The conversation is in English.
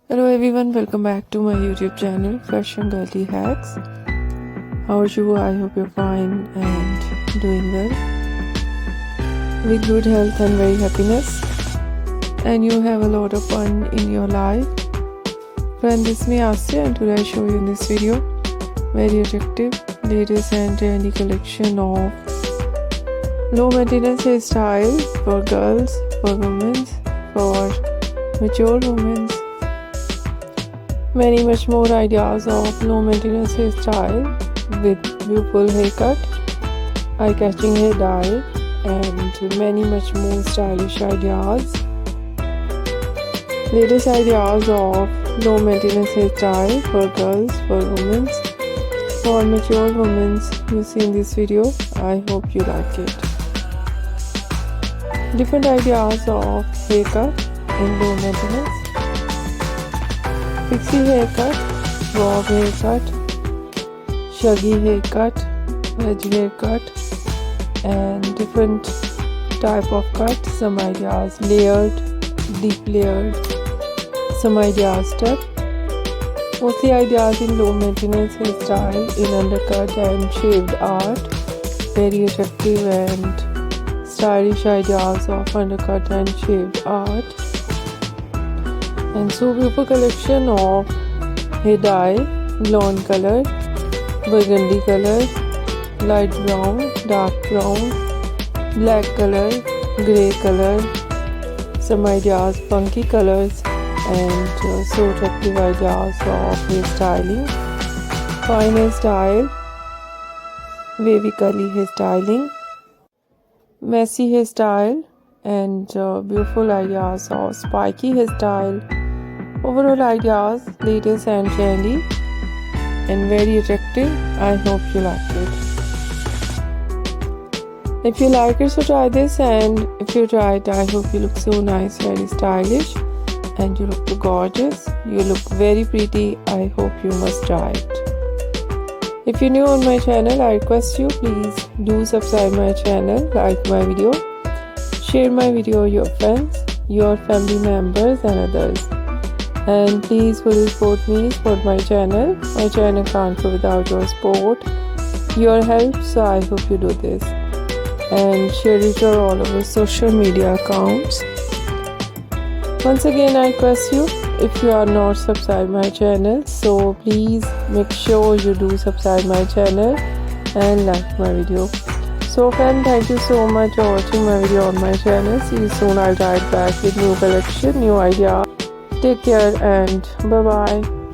Hello everyone, welcome back to my YouTube channel Fashion Girly Hacks. How are you? I hope you're fine and doing well with good health and very happiness, and you have a lot of fun in your life. Friend, this is me Asya, and today I show you in this video very attractive latest and trendy collection of low maintenance hairstyle for girls, for women, for mature women. Many much more ideas of low maintenance hairstyle with beautiful haircut, eye-catching hair dye, and many much more stylish ideas. Latest ideas of low maintenance hairstyle for girls, for women, for mature women you see in this video. I hope you like it. Different ideas of haircut in low maintenance. Pixie haircut, bob haircut, shaggy haircut, wedge haircut, and different type of cut. Some ideas layered, deep layered, some ideas step. Mostly ideas in low maintenance hairstyle in undercut and shaved art. Very attractive and stylish ideas of undercut and shaved art. And so beautiful collection of hair dye, blonde color, burgundy color, light brown, dark brown, black color, grey color, some ideas, funky colors, and so attractive ideas of hair styling, fine hairstyle, wavy curly hair styling, messy hairstyle, and beautiful ideas of spiky hairstyle. Overall ideas, latest and trendy and very attractive. I hope you like it. If you like it, so try this, and if you try it, I hope you look so nice, very stylish, and you look gorgeous. You look very pretty. I hope you must try it. If you're new on my channel, I request you please do subscribe my channel, like my video, share my video with your friends, your family members and others. And please fully support me, support my channel. My channel can't go without your support, your help, so I hope you do this. And share it on all over social media accounts. Once again, I request you, if you are not subscribed my channel, so please make sure you do subscribe my channel and like my video. So friend, thank you so much for watching my video on my channel. See you soon. I'll try it back with new collection, new idea. Take care and bye bye.